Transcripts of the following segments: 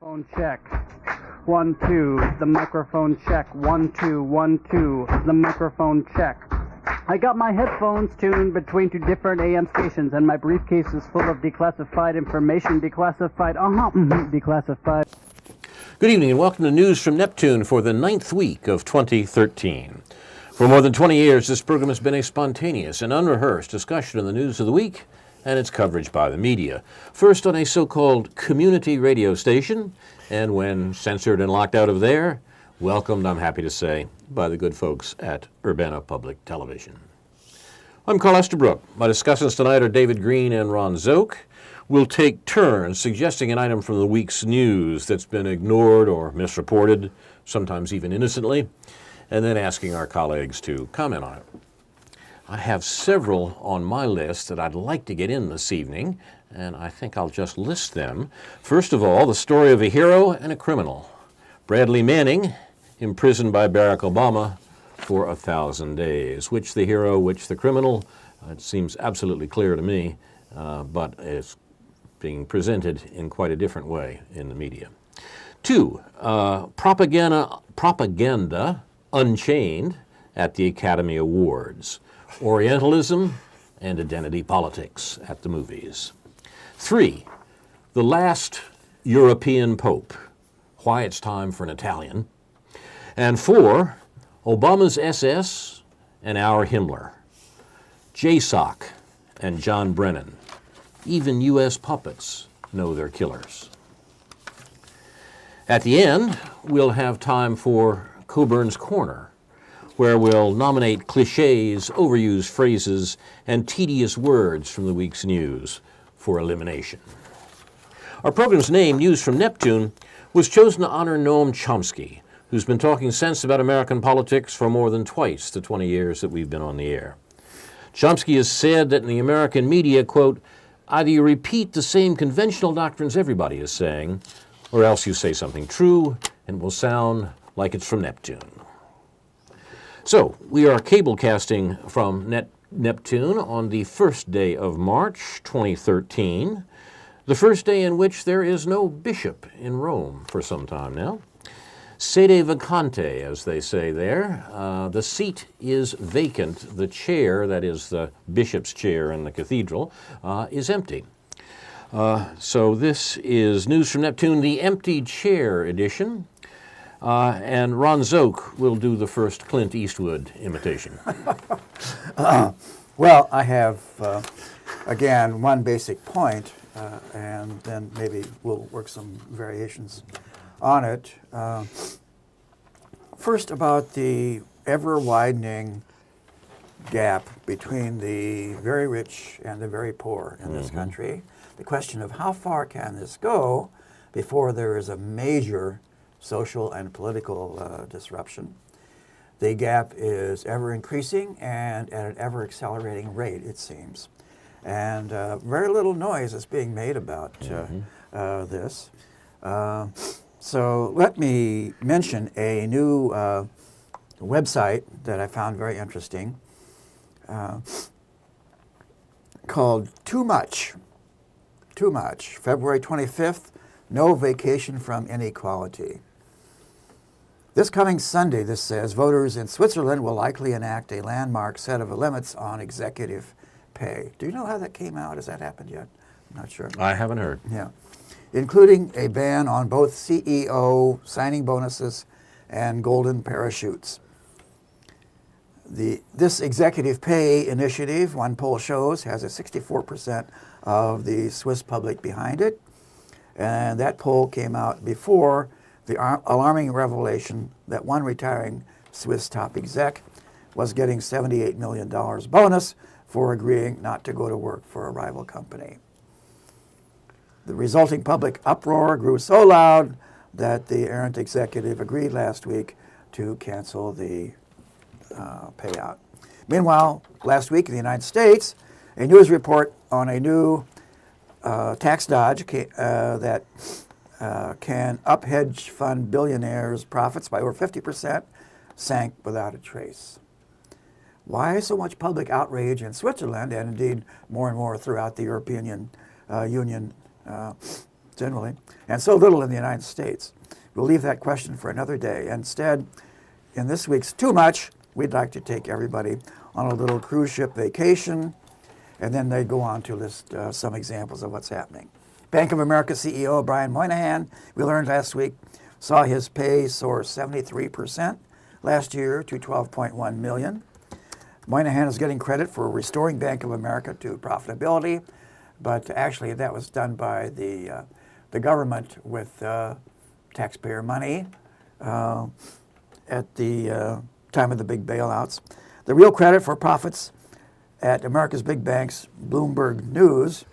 Phone check. 1, 2. The microphone check. 1, 2, 1, 2. The microphone check. I got my headphones tuned between two different AM stations, and my briefcase is full of declassified information. Declassified. Declassified. Good evening and welcome to News from Neptune for the 9th week of 2013. For more than 20 years, this program has been a spontaneous and unrehearsed discussion of the news of the week and its coverage by the media. First on a so-called community radio station, and when censored and locked out of there, welcomed, I'm happy to say, by the good folks at Urbana Public Television. I'm Carl Estabrook. My discussants tonight are David Green and Ron Szoke. We'll take turns suggesting an item from the week's news that's been ignored or misreported, sometimes even innocently, and then asking our colleagues to comment on it. I have several on my list that I'd like to get in this evening, and I think I'll just list them. First of all, the story of a hero and a criminal. Bradley Manning, imprisoned by Barack Obama for 1,000 days. Which the hero, which the criminal, it seems absolutely clear to me, but it's being presented in quite a different way in the media. 2, propaganda unchained at the Academy Awards. Orientalism and identity politics at the movies. 3, the last European Pope. Why it's time for an Italian. And 4, Obama's SS and our Himmler. Szoke and John Brennan. Even U.S. puppets know their killers. At the end, we'll have time for Coburn's Corner, where we'll nominate cliches, overused phrases, and tedious words from the week's news for elimination. Our program's name, News from Neptune, was chosen to honor Noam Chomsky, who's been talking sense about American politics for more than twice the 20 years that we've been on the air. Chomsky has said that in the American media, quote, either you repeat the same conventional doctrines everybody is saying, or else you say something true and will sound like it's from Neptune. So, we are cablecasting from Neptune on the first day of March 2013, the first day in which there is no bishop in Rome for some time now. Sede vacante, as they say there. The seat is vacant. The chair, that is the bishop's chair in the cathedral, is empty. So this is News from Neptune, the empty chair edition. And Ron Szoke will do the first Clint Eastwood imitation. Well, I have, again, one basic point, and then maybe we'll work some variations on it. First, about the ever-widening gap between the very rich and the very poor in this country. The question of how far can this go before there is a major social and political disruption. The gap is ever increasing and at an ever accelerating rate, it seems. And very little noise is being made about this. So let me mention a new website that I found very interesting called Too Much. Too Much, February 25th, No Vacation from Inequality. This coming Sunday, this says, voters in Switzerland will likely enact a landmark set of limits on executive pay. Do you know how that came out? Has that happened yet? I'm not sure. I haven't heard. Yeah. Including a ban on both CEO signing bonuses and golden parachutes. This executive pay initiative, one poll shows, has a 64% of the Swiss public behind it. And that poll came out before the alarming revelation that one retiring Swiss top exec was getting $78 million bonus for agreeing not to go to work for a rival company. The resulting public uproar grew so loud that the errant executive agreed last week to cancel the payout. Meanwhile, last week in the United States, a news report on a new tax dodge that can up hedge fund billionaires' profits by over 50% sank without a trace. Why so much public outrage in Switzerland, and indeed more and more throughout the European Union generally, and so little in the United States. We'll leave that question for another day. Instead, in this week's Too Much, we'd like to take everybody on a little cruise ship vacation, and then they go on to list some examples of what's happening. Bank of America CEO Brian Moynihan, we learned last week, saw his pay soar 73% last year to $12.1 million. Moynihan is getting credit for restoring Bank of America to profitability, but actually that was done by the government with taxpayer money at the time of the big bailouts. The real credit for profits at America's big banks, Bloomberg News,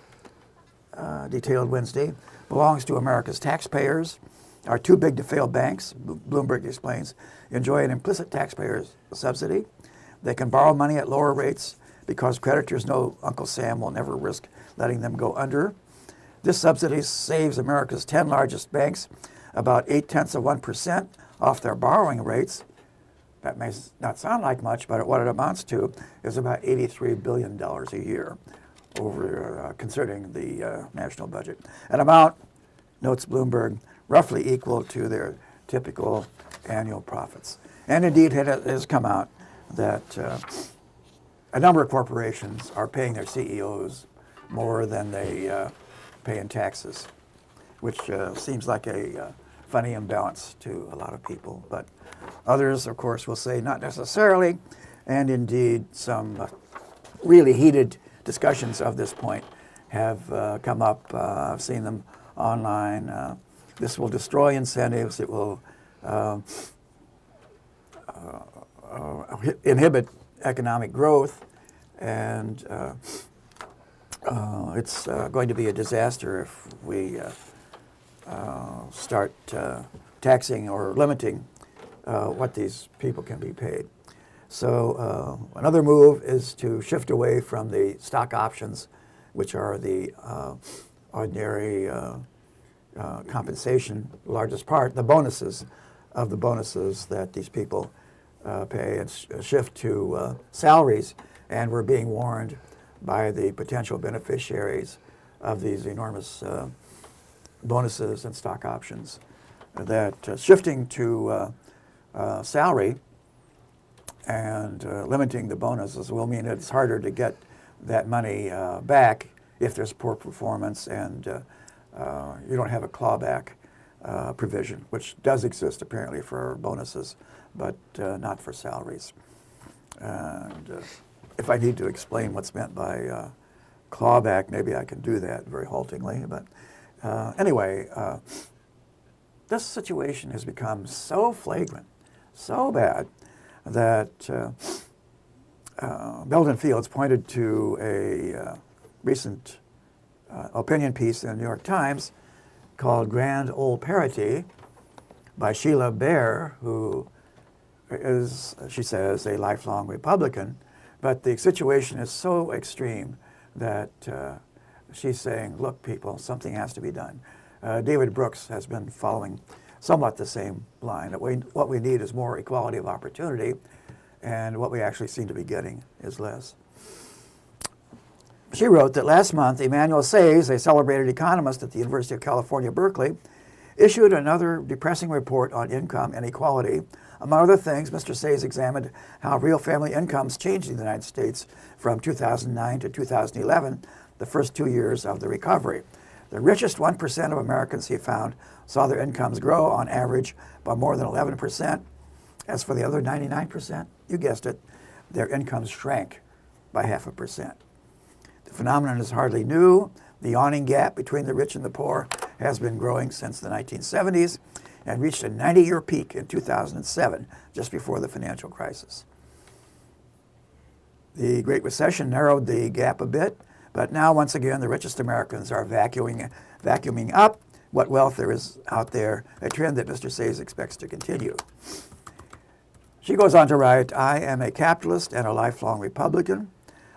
detailed Wednesday, belongs to America's taxpayers. Our too big to fail banks, Bloomberg explains, enjoy an implicit taxpayer subsidy. They can borrow money at lower rates because creditors know Uncle Sam will never risk letting them go under. This subsidy saves America's 10 largest banks about 0.8% off their borrowing rates. That may not sound like much, but what it amounts to is about $83 billion a year, over considering the national budget. An amount, notes Bloomberg, roughly equal to their typical annual profits. And indeed, it has come out that a number of corporations are paying their CEOs more than they pay in taxes, which seems like a funny imbalance to a lot of people. But others, of course, will say not necessarily, and indeed some really heated discussions of this point have come up. I've seen them online. This will destroy incentives. It will inhibit economic growth, and it's going to be a disaster if we start taxing or limiting what these people can be paid. So another move is to shift away from the stock options, which are the ordinary compensation, largest part, the bonuses of the bonuses that these people pay, and shift to salaries. And we're being warned by the potential beneficiaries of these enormous bonuses and stock options that shifting to salary and limiting the bonuses will mean it's harder to get that money back if there's poor performance and you don't have a clawback provision, which does exist apparently for bonuses, but not for salaries. And if I need to explain what's meant by clawback, maybe I can do that very haltingly. But anyway, this situation has become so flagrant, so bad, that Belden Fields pointed to a recent opinion piece in the New York Times called Grand Old Parity by Sheila Bair, who is, she says, a lifelong Republican. But the situation is so extreme that she's saying, look, people, something has to be done. David Brooks has been following somewhat the same line, that what we need is more equality of opportunity, and what we actually seem to be getting is less. She wrote that last month, Emmanuel Saez, a celebrated economist at the University of California, Berkeley, issued another depressing report on income inequality. Among other things, Mr. Saez examined how real family incomes changed in the United States from 2009 to 2011, the first 2 years of the recovery. The richest 1% of Americans, he found, saw their incomes grow on average by more than 11%. As for the other 99%, you guessed it, their incomes shrank by 0.5%. The phenomenon is hardly new. The yawning gap between the rich and the poor has been growing since the 1970s and reached a 90-year peak in 2007, just before the financial crisis. The Great Recession narrowed the gap a bit, but now, once again, the richest Americans are vacuuming up what wealth there is out there, a trend that Mr. Saez expects to continue. She goes on to write, I am a capitalist and a lifelong Republican.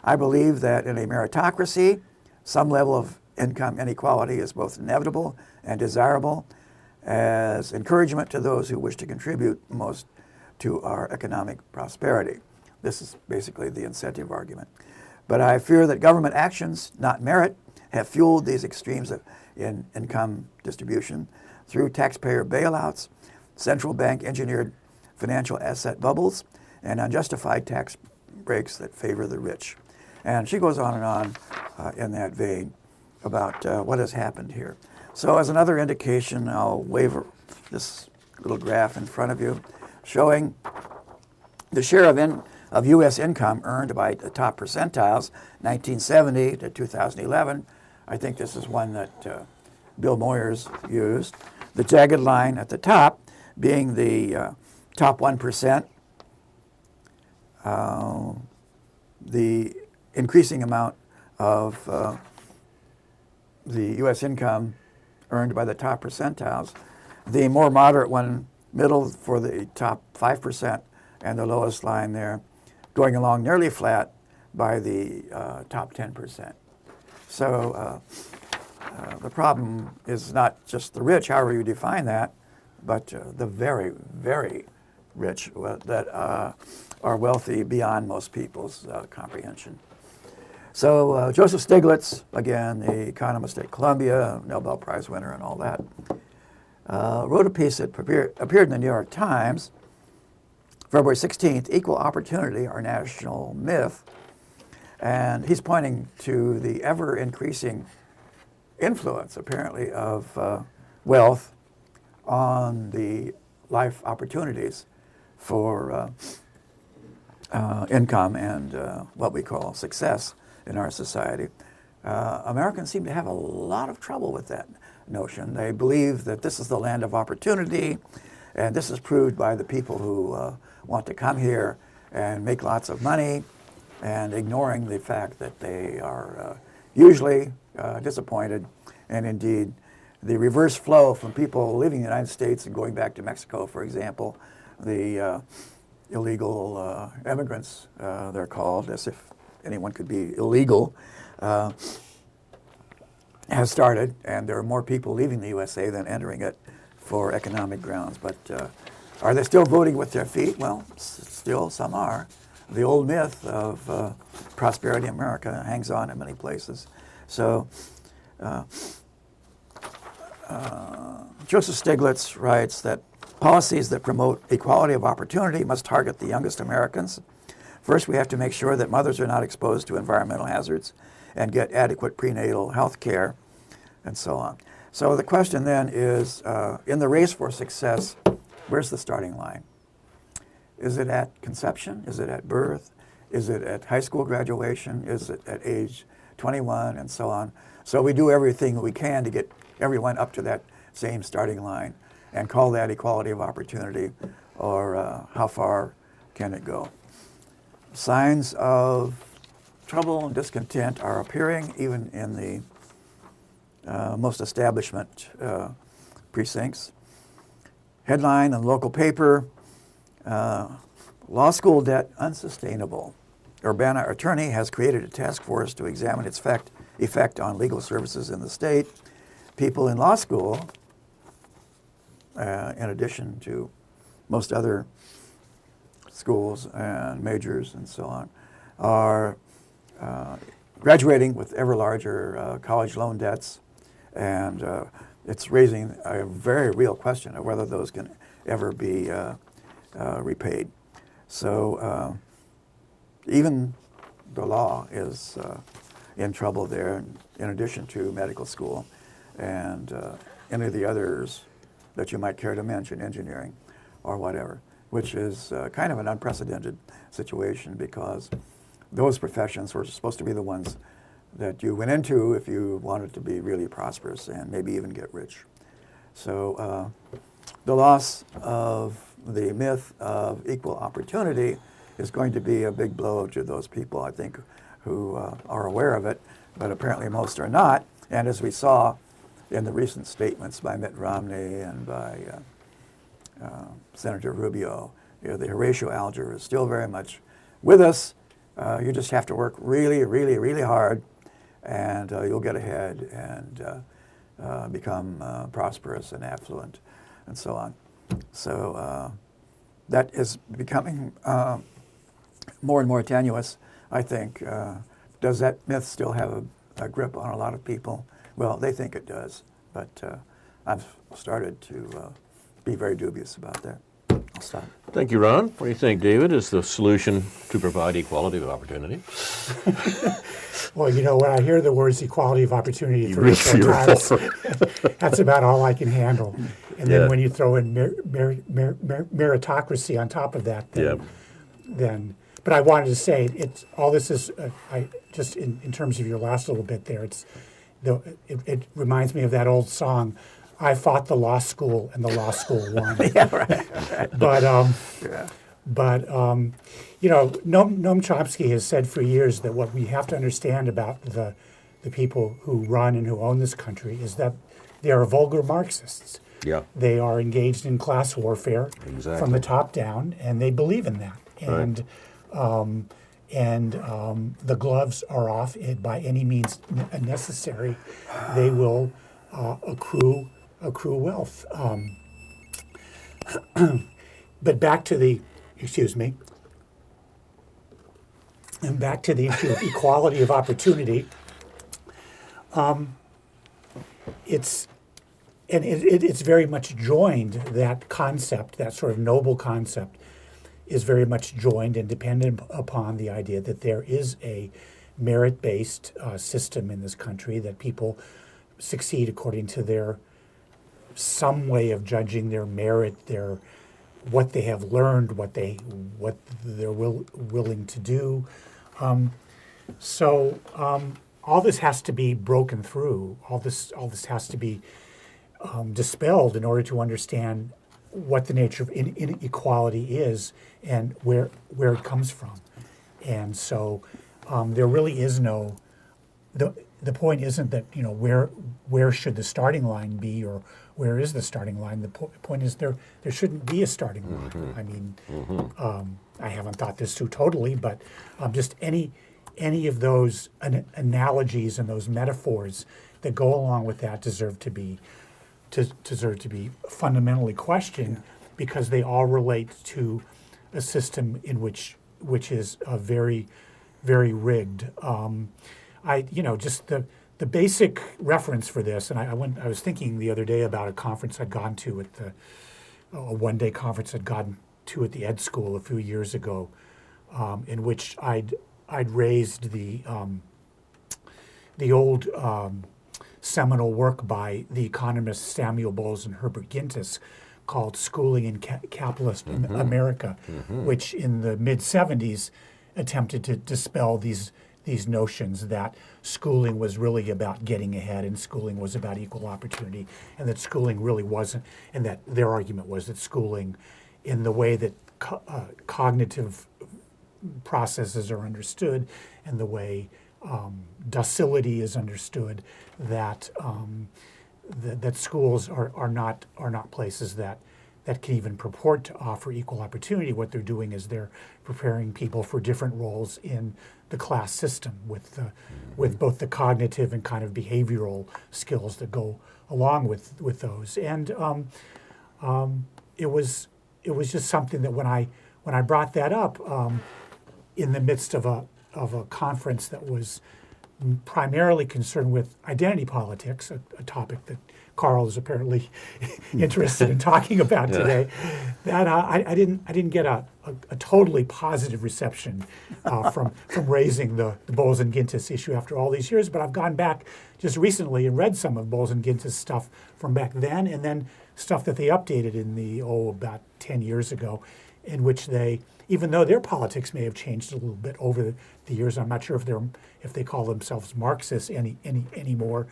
I believe that in a meritocracy, some level of income inequality is both inevitable and desirable as encouragement to those who wish to contribute most to our economic prosperity. This is basically the incentive argument. But I fear that government actions, not merit, have fueled these extremes of in income distribution through taxpayer bailouts, central bank engineered financial asset bubbles, and unjustified tax breaks that favor the rich. And she goes on and on in that vein about what has happened here. So as another indication, I'll wave this little graph in front of you showing the share of U.S. income earned by the top percentiles, 1970 to 2011. I think this is one that Bill Moyers used. The jagged line at the top being the top 1%, the increasing amount of the U.S. income earned by the top percentiles. The more moderate one, middle for the top 5%, and the lowest line there, going along nearly flat by the top 10%. So the problem is not just the rich, however you define that, but the very, very rich that are wealthy beyond most people's comprehension. So Joseph Stiglitz, again, the economist at Columbia, Nobel Prize winner and all that, wrote a piece that appeared in the New York Times, February 16th, Equal Opportunity, Our National Myth. And he's pointing to the ever-increasing influence, apparently, of wealth on the life opportunities for income and what we call success in our society. Americans seem to have a lot of trouble with that notion. They believe that this is the land of opportunity, and this is proved by the people who want to come here and make lots of money, and ignoring the fact that they are usually disappointed. And indeed, the reverse flow from people leaving the United States and going back to Mexico, for example, the illegal immigrants, they're called, as if anyone could be illegal, has started, and there are more people leaving the USA than entering it for economic grounds. But are they still voting with their feet? Well, still some are. The old myth of prosperity in America hangs on in many places. So Joseph Stiglitz writes that policies that promote equality of opportunity must target the youngest Americans. First, we have to make sure that mothers are not exposed to environmental hazards and get adequate prenatal health care, and so on. So the question then is, in the race for success, where's the starting line? Is it at conception? Is it at birth? Is it at high school graduation? Is it at age 21, and so on? So we do everything we can to get everyone up to that same starting line and call that equality of opportunity, or how far can it go? Signs of trouble and discontent are appearing even in the most establishment precincts. Headline in the local paper, law school debt unsustainable. Urbana attorney has created a task force to examine its effect on legal services in the state. People in law school, in addition to most other schools and majors and so on, are graduating with ever larger college loan debts, and it's raising a very real question of whether those can ever be repaid. So even the law is in trouble there, in addition to medical school and any of the others that you might care to mention, engineering or whatever, which is kind of an unprecedented situation, because those professions were supposed to be the ones that you went into if you wanted to be really prosperous and maybe even get rich. So the loss of the myth of equal opportunity is going to be a big blow to those people, I think, who are aware of it, but apparently most are not. And as we saw in the recent statements by Mitt Romney and by Senator Rubio, the Horatio algebra is still very much with us. You just have to work really, really, really hard, and you'll get ahead and become prosperous and affluent, and so on. So that is becoming more and more tenuous, I think. Does that myth still have a grip on a lot of people? Well, they think it does, but I've started to be very dubious about that. I'll stop. Thank you, Ron. What do you think, David, is the solution to provide equality of opportunity? Well, you know, when I hear the words equality of opportunity 3 or 4 times, that's about all I can handle. And then when you throw in meritocracy on top of that, then but I wanted to say, it's all this is, I just in terms of your last little bit there, it reminds me of that old song, I fought the law school and the law school won. Yeah, right. But you know, Noam Chomsky has said for years that what we have to understand about the people who run and who own this country is that they are vulgar Marxists. Yeah. They are engaged in class warfare from the top down, and they believe in that. And the gloves are off by any means necessary. They will accrue wealth. But back to the, and back to the issue of equality of opportunity. It's very much joined, that concept, that sort of noble concept, is very much joined and dependent upon the idea that there is a merit-based system in this country, that people succeed according to some way of judging their merit, what they have learned, what they're willing to do. So all this has to be broken through. All this has to be dispelled in order to understand what the nature of inequality is and where it comes from. And so there really is no. The point isn't that, you know, where should the starting line be, or where is the starting line. The point is there shouldn't be a starting line. I mean, I haven't thought this through totally, but just any of those analogies and those metaphors that go along with that deserve to be fundamentally questioned, because they all relate to a system in which is very, very rigged. Just the basic reference for this, and I was thinking the other day about a conference I'd gone to a one-day conference I'd gone to at the Ed School a few years ago, in which I'd raised the old seminal work by the economists Samuel Bowles and Herbert Gintis called Schooling in Capitalist America, which in the mid-'70s attempted to dispel these notions that schooling was really about getting ahead and schooling was about equal opportunity, and that schooling really wasn't, and that their argument was that schooling, in the way that cognitive processes are understood and the way docility is understood, that that schools are not places that can even purport to offer equal opportunity. What they're doing is they're preparing people for different roles in the class system with both the cognitive and kind of behavioral skills that go along with those. And it was just something that when I brought that up in the midst of a conference that was primarily concerned with identity politics, a topic that Carl is apparently interested in talking about today, that I didn't get a totally positive reception from raising the Bowles and Gintis issue after all these years. But I've gone back just recently and read some of Bowles and Gintis stuff from back then, and then stuff that they updated in about 10 years ago, in which they, even though their politics may have changed a little bit over the years, I'm not sure if they call themselves Marxists anymore,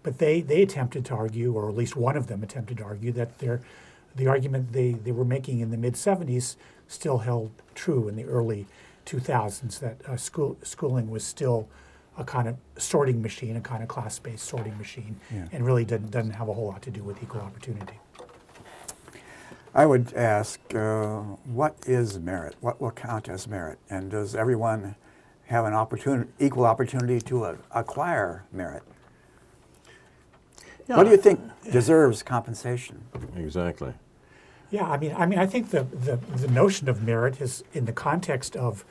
but they attempted to argue, or at least one of them attempted to argue, that the argument they were making in the mid-'70s still held true in the early 2000s, that schooling was still a kind of sorting machine, a kind of class-based sorting machine, and really doesn't have a whole lot to do with equal opportunity. I would ask, what is merit? What will count as merit? And does everyone have an equal opportunity to acquire merit? Yeah. What do you think deserves compensation? Exactly. Yeah, I mean, I think the notion of merit is in the context of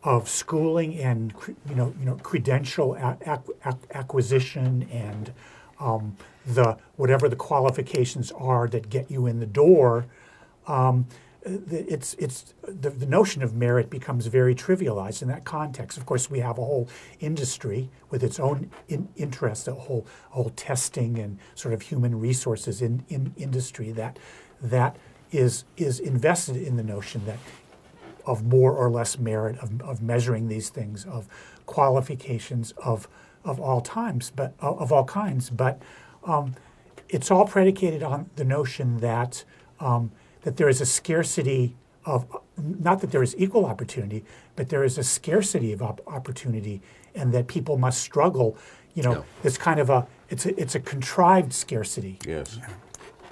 of schooling and credential acquisition and the whatever the qualifications are that get you in the door, the notion of merit becomes very trivialized in that context. Of course, we have a whole industry with its own interest, a whole testing and sort of human resources in industry that is invested in the notion that of more or less merit, of measuring these things, of qualifications of all kinds, but it's all predicated on the notion that that there is a scarcity of, not that there is equal opportunity, but there is a scarcity of opportunity, and that people must struggle. It's kind of it's a contrived scarcity. Yes.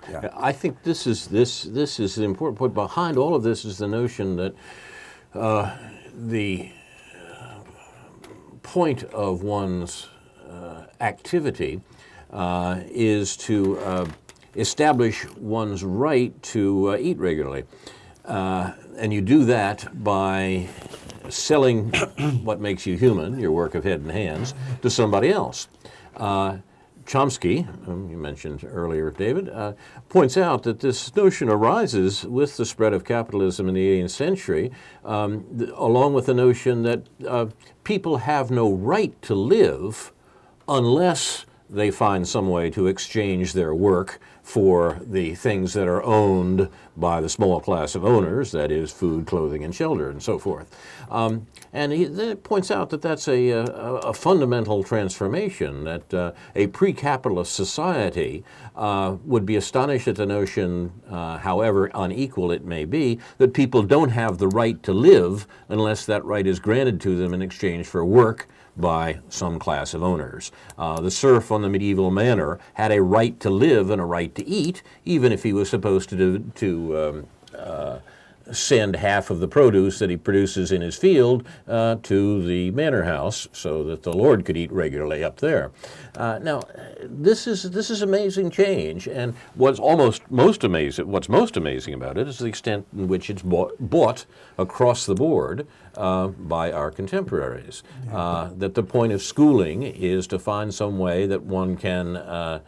Yeah. I think this is the important point. Behind all of this is the notion that the point of one's activity is to establish one's right to eat regularly. And you do that by selling what makes you human, your work of head and hands, to somebody else. Chomsky, you mentioned earlier, David, points out that this notion arises with the spread of capitalism in the 18th century, along with the notion that people have no right to live unless they find some way to exchange their work for the things that are owned by the small class of owners, that is, food, clothing, and shelter, and so forth. And he points out that that's a fundamental transformation, that a pre-capitalist society would be astonished at the notion, however unequal it may be, that people don't have the right to live unless that right is granted to them in exchange for work by some class of owners. The serf on the medieval manor had a right to live and a right to eat, even if he was supposed to send half of the produce that he produces in his field to the manor house so that the lord could eat regularly up there. Now, this is amazing change, and what's most amazing about it is the extent in which it's bought across the board by our contemporaries. That the point of schooling is to find some way that one can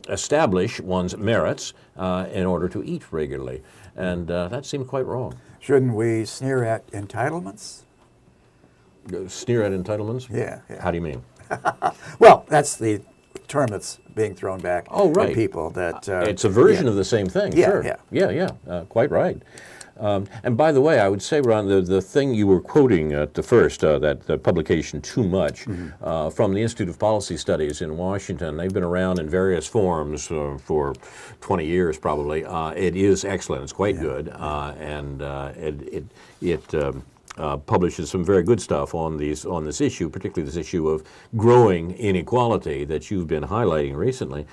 establish one's merits in order to eat regularly. And that seemed quite wrong. Shouldn't we sneer at entitlements? Sneer at entitlements? Yeah. How do you mean? Well, that's the term that's being thrown back right. at people. That it's a version of the same thing. Yeah, sure. yeah. Quite right. And by the way, I would say, Ron, the thing you were quoting at the first, that publication, Too Much, from the Institute of Policy Studies in Washington, they've been around in various forms for 20 years probably. It is excellent. It's quite good. And it publishes some very good stuff on this issue, particularly this issue of growing inequality that you've been highlighting recently.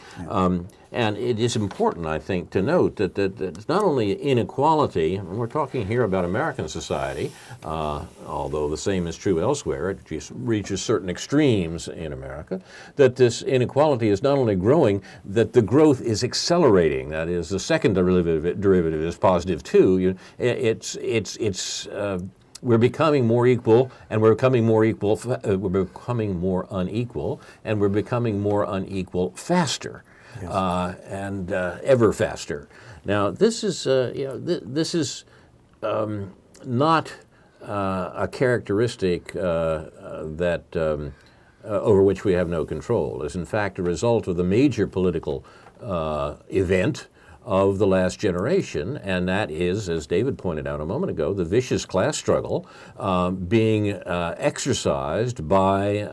And it is important, I think, to note that it's not only inequality, and we're talking here about American society, although the same is true elsewhere, it just reaches certain extremes in America, that this inequality is not only growing, that the growth is accelerating. That is, the second derivative is positive too. We're becoming more equal, and we're becoming more equal. We're becoming more unequal, and we're becoming more unequal faster, and ever faster. Now, this is this is not a characteristic that over which we have no control. It's in fact a result of the major political event of the last generation, and that is, as David pointed out a moment ago, the vicious class struggle being exercised by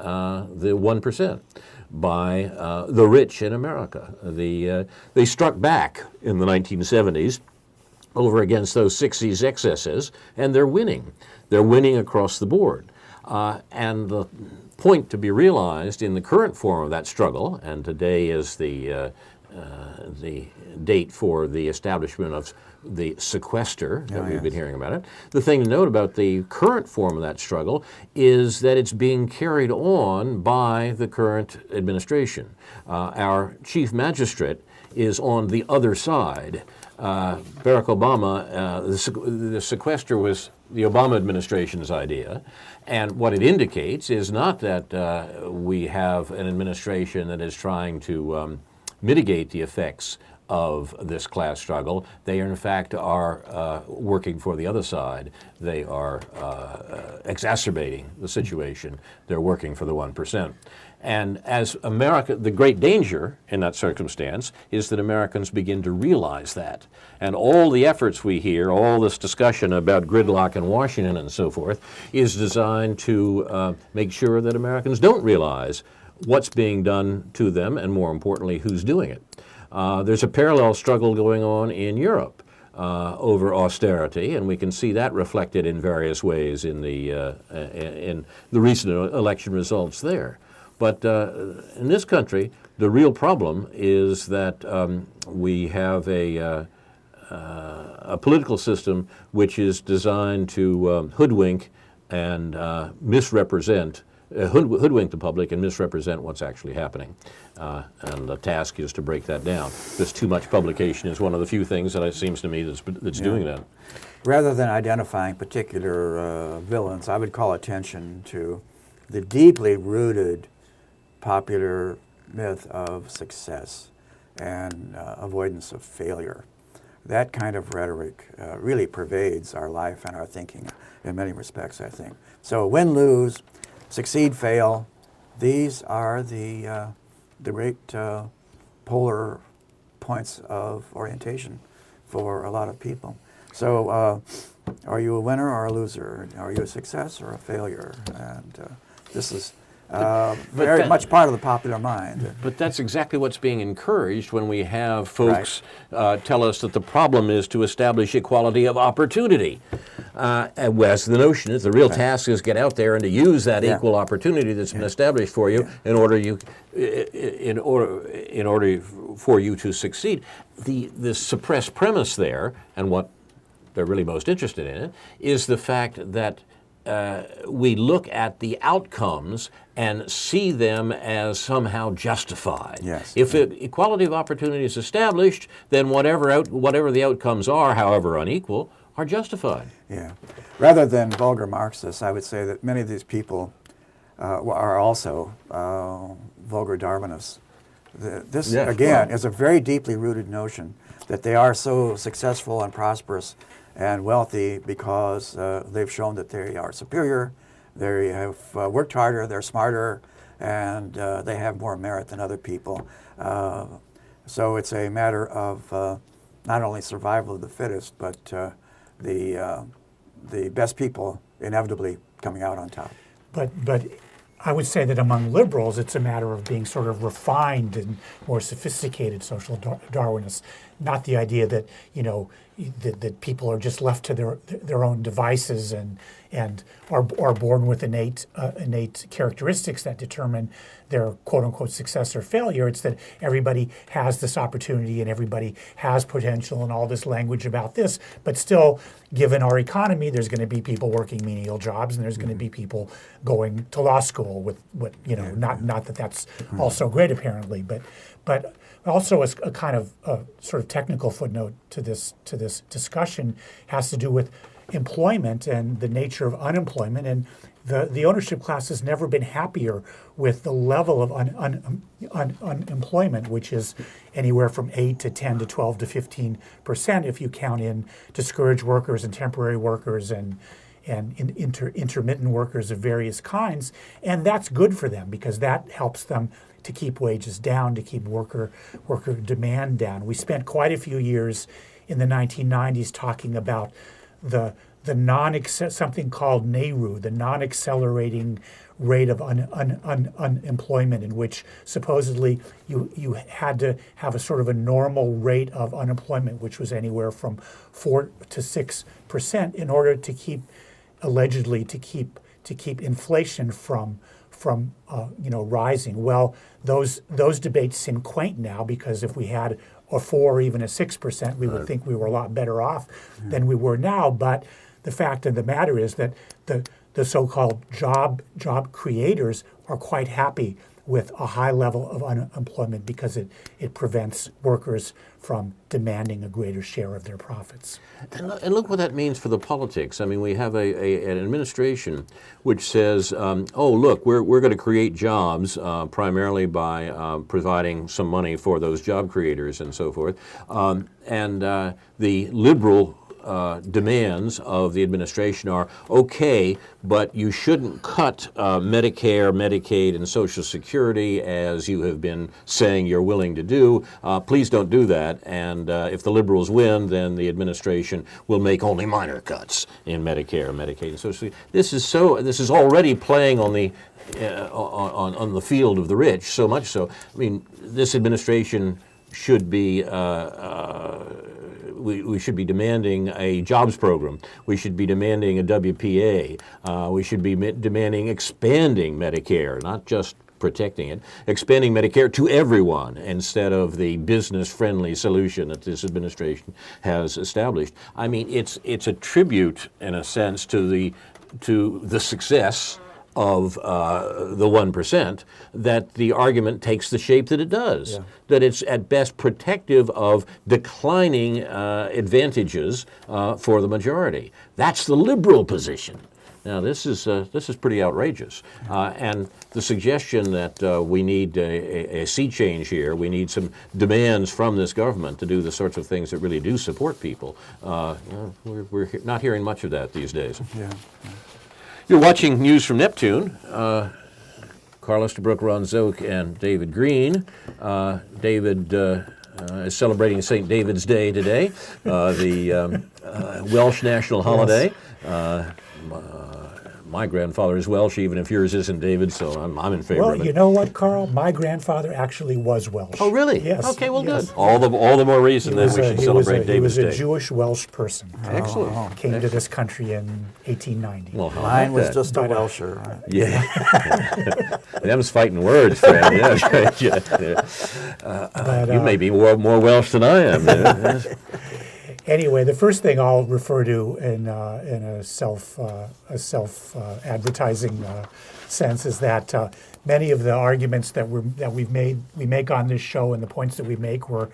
the 1%, by the rich in America. They struck back in the 1970s over against those 60s excesses, and they're winning. They're winning across the board. And the point to be realized in the current form of that struggle, and today is the date for the establishment of the sequester that we've been hearing about it. The thing to note about the current form of that struggle is that it's being carried on by the current administration. Our chief magistrate is on the other side. Barack Obama, the sequester was the Obama administration's idea, and what it indicates is not that we have an administration that is trying to mitigate the effects of this class struggle. They, in fact, are working for the other side. They are exacerbating the situation. They're working for the 1%. And as America, the great danger in that circumstance is that Americans begin to realize that. And all the efforts we hear, all this discussion about gridlock in Washington and so forth, is designed to make sure that Americans don't realize what's being done to them, and more importantly, who's doing it. There's a parallel struggle going on in Europe over austerity, and we can see that reflected in various ways in the recent election results there. But in this country, the real problem is that we have a political system which is designed to hoodwink and misrepresent, hoodwink the public and misrepresent what's actually happening. And the task is to break that down. This too much publication is one of the few things that it seems to me that's doing that. Rather than identifying particular villains, I would call attention to the deeply rooted popular myth of success and avoidance of failure. That kind of rhetoric really pervades our life and our thinking in many respects, I think. So win, lose, succeed, fail, these are the great polar points of orientation for a lot of people. So are you a winner or a loser? Are you a success or a failure? And this is very much part of the popular mind. But that's exactly what's being encouraged when we have folks tell us that the problem is to establish equality of opportunity. Whereas the notion is the real task is get out there and to use that equal opportunity that's been established for you in order for you to succeed. The suppressed premise there, and what they're really most interested in, is the fact that we look at the outcomes and see them as somehow justified. Yes. If equality of opportunity is established, then whatever the outcomes are, however unequal, are justified. Yeah. Rather than vulgar Marxists, I would say that many of these people are also vulgar Darwinists. This, again, is a very deeply rooted notion that they are so successful and prosperous and wealthy because they've shown that they are superior, they have worked harder, they're smarter, and they have more merit than other people. So it's a matter of not only survival of the fittest, but the best people inevitably coming out on top. But I would say that among liberals, it's a matter of being sort of refined and more sophisticated social Darwinists, not the idea that, you know, that people are just left to their own devices and are born with innate characteristics that determine their quote-unquote success or failure. It's that everybody has this opportunity and everybody has potential and all this language about this, but still, given our economy, there's going to be people working menial jobs and there's going to be people going to law school with what, you know, not that that's also great apparently, but also as a kind of sort of technical footnote to this discussion has to do with employment and the nature of unemployment, and the ownership class has never been happier with the level of unemployment, which is anywhere from 8 to 10 to 12 to 15% if you count in discouraged workers and temporary workers and intermittent workers of various kinds, and that's good for them because that helps them to keep wages down, to keep worker demand down. We spent quite a few years in the 1990s talking about the something called NAIRU, the non-accelerating rate of unemployment, in which supposedly you had to have a sort of a normal rate of unemployment, which was anywhere from 4 to 6%, in order to keep inflation from rising. Well, those debates seem quaint now, because if we had a 4 or even a 6%, we would think we were a lot better off than we were now. But the fact of the matter is that the so-called job creators are quite happy with a high level of unemployment because it prevents workers from demanding a greater share of their profits. And look what that means for the politics. I mean, we have an administration which says, oh, look, we're going to create jobs primarily by providing some money for those job creators and so forth. And the liberal demands of the administration are, okay, but you shouldn't cut Medicare, Medicaid, and Social Security as you have been saying you're willing to do. Please don't do that. And if the liberals win, then the administration will make only minor cuts in Medicare, Medicaid, and Social Security. This is already playing on the on the field of the rich, so much so. I mean, this administration should be we should be demanding a jobs program. We should be demanding a WPA. We should be demanding expanding Medicare, not just protecting it, expanding Medicare to everyone instead of the business-friendly solution that this administration has established. I mean, it's a tribute, in a sense, to the success of the 1%, that the argument takes the shape that it does, that it's at best protective of declining advantages for the majority. That's the liberal position. Now, this is pretty outrageous. And the suggestion that we need a sea change here, we need some demands from this government to do the sorts of things that really do support people, we're not hearing much of that these days. Yeah. You're watching News from Neptune. Carl Estabrook, Ron Szoke, and David Green. David is celebrating St. David's Day today, the Welsh national holiday. My grandfather is Welsh, even if yours isn't, David, so I'm in favor of it. Well, you know what, Carl? My grandfather actually was Welsh. Oh, really? Yes. Okay, well, yes. good. All the more reason that we should celebrate David's Day. He was a Jewish Welsh person. Excellent. Came to this country in 1890. Well, Mine was just a Welsher. Right? Yeah. Them's fighting words, friend. You may be more Welsh than I am. Anyway, the first thing I'll refer to in a self advertising sense is that many of the arguments that we make on this show and the points that we make were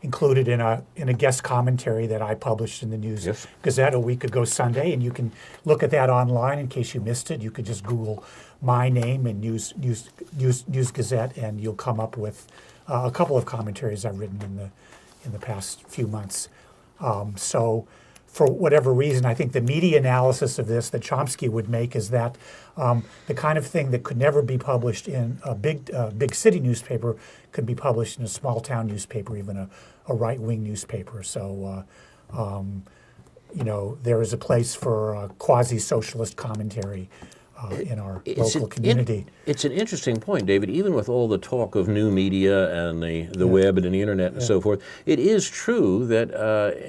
included in a guest commentary that I published in the News Gazette a week ago Sunday, and you can look at that online in case you missed it. You could just Google my name and News Gazette, and you'll come up with a couple of commentaries I've written in the past few months. So for whatever reason, I think the media analysis of this that Chomsky would make is that the kind of thing that could never be published in a big city newspaper could be published in a small town newspaper, even a right-wing newspaper. So, there is a place for quasi-socialist commentary in our local community. It's an interesting point, David. Even with all the talk of new media and the web and the internet and so forth, it is true that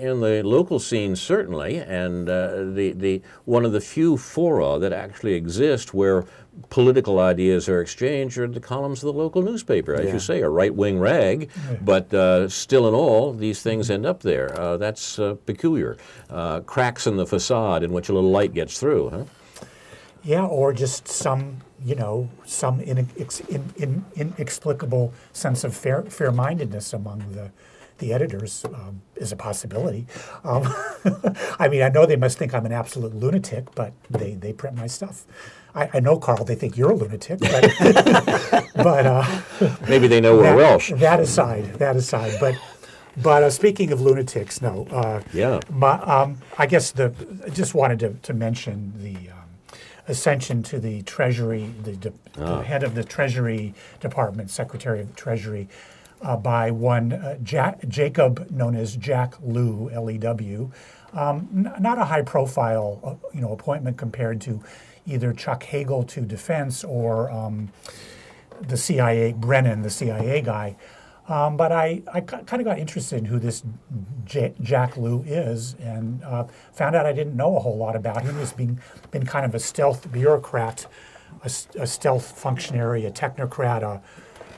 in the local scene, certainly, and the one of the few fora that actually exist where political ideas are exchanged are the columns of the local newspaper, as you say, a right-wing rag, but still in all, these things end up there. That's peculiar. Cracks in the facade in which a little light gets through, huh? Yeah, or just some inexplicable sense of fair-mindedness among the editors is a possibility. I mean, I know they must think I'm an absolute lunatic, but they print my stuff. I know, Carl, they think you're a lunatic, but maybe they know we're Welsh. That aside, but speaking of lunatics, no. I guess I just wanted to mention the ascension to the Treasury, the head of the Treasury Department, Secretary of Treasury, by one Jacob, known as Jack Lew, L-E-W. Not a high-profile, appointment compared to either Chuck Hagel to Defense or the CIA, Brennan, the CIA guy. But I kind of got interested in who this Jack Lew is, and found out I didn't know a whole lot about him. He's been kind of a stealth bureaucrat, a stealth functionary, a technocrat,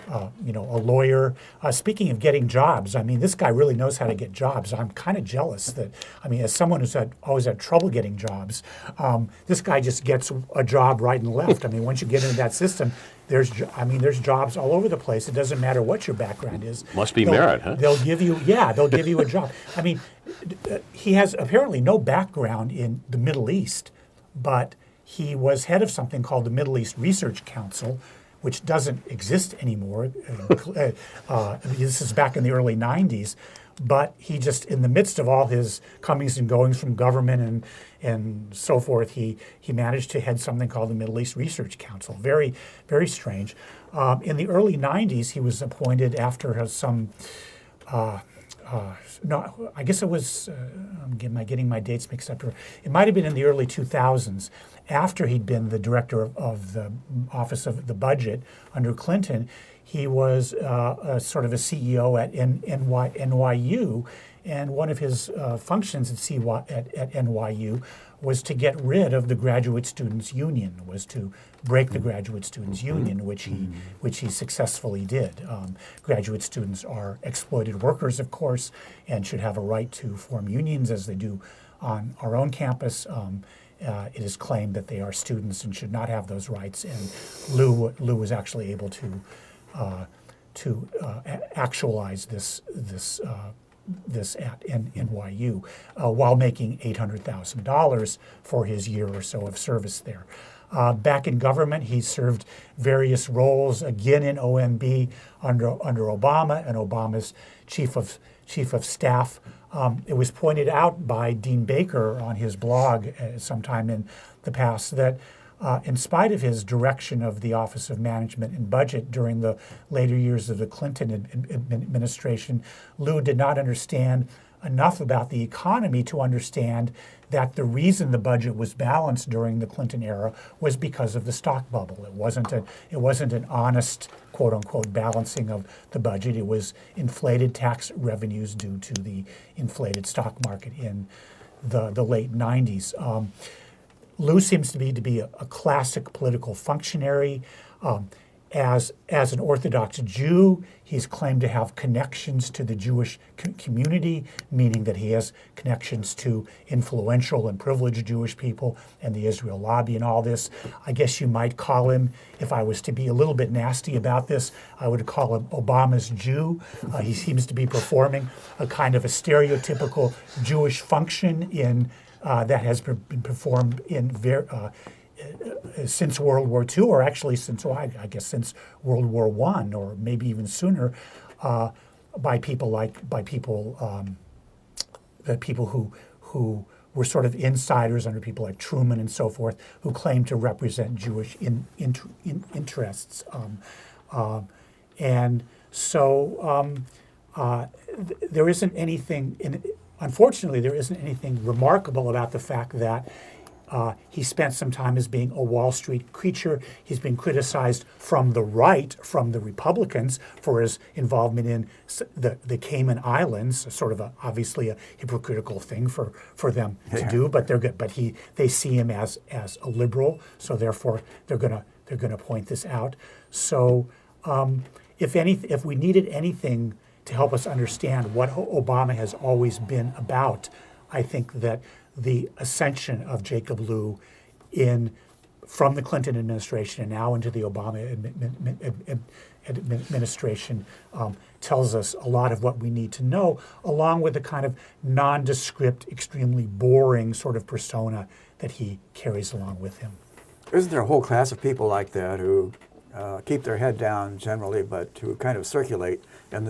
a lawyer. Speaking of getting jobs, I mean, this guy really knows how to get jobs. I'm kind of jealous that, I mean, as someone who's always had trouble getting jobs, this guy just gets a job right and left. I mean, once you get into that system, there's jobs all over the place. It doesn't matter what your background is. Must be merit, huh? They'll give you a job. I mean, he has apparently no background in the Middle East, but he was head of something called the Middle East Research Council, which doesn't exist anymore. This is back in the early 90s. But he just, in the midst of all his comings and goings from government and so forth, he managed to head something called the Middle East Research Council. Very, very strange. In the early 90s, he was appointed after some, no, I guess it was, am I getting my dates mixed up here? It might have been in the early 2000s, after he'd been the director of the Office of the Budget under Clinton. He was sort of a CEO at NYU, and one of his functions at NYU was to get rid of the Graduate Students Union, was to break the Graduate Students Union, which he successfully did. Graduate students are exploited workers, of course, and should have a right to form unions as they do on our own campus. It is claimed that they are students and should not have those rights, and Lou was actually able to actualize this at NYU while making $800,000 for his year or so of service there. Back in government, he served various roles, again in OMB under Obama and Obama's chief of staff. It was pointed out by Dean Baker on his blog sometime in the past that in spite of his direction of the Office of Management and Budget during the later years of the Clinton administration, Lou did not understand enough about the economy to understand that the reason the budget was balanced during the Clinton era was because of the stock bubble. It wasn't an honest, quote unquote, balancing of the budget. It was inflated tax revenues due to the inflated stock market in the late 90s. Lou seems to be a classic political functionary. As an Orthodox Jew, he's claimed to have connections to the Jewish community, meaning that he has connections to influential and privileged Jewish people and the Israel lobby and all this. I guess you might call him, if I was to be a little bit nasty about this, I would call him Obama's Jew. He seems to be performing a kind of a stereotypical Jewish function in that has been performed in since World War II, or actually since since World War I, or maybe even sooner, by people who were sort of insiders under people like Truman and so forth, who claimed to represent Jewish interests, and so there isn't anything. Unfortunately, there isn't anything remarkable about the fact that he spent some time as being a Wall Street creature. He's been criticized from the right, from the Republicans, for his involvement in the Cayman Islands, sort of obviously a hypocritical thing for them to do. But they're good. But they see him as a liberal, so therefore they're gonna point this out. So if we needed anything to help us understand what Obama has always been about, I think that the ascension of Jacob Lew from the Clinton administration and now into the Obama administration tells us a lot of what we need to know, along with the kind of nondescript, extremely boring sort of persona that he carries along with him. Isn't there a whole class of people like that who keep their head down generally, but who kind of circulate in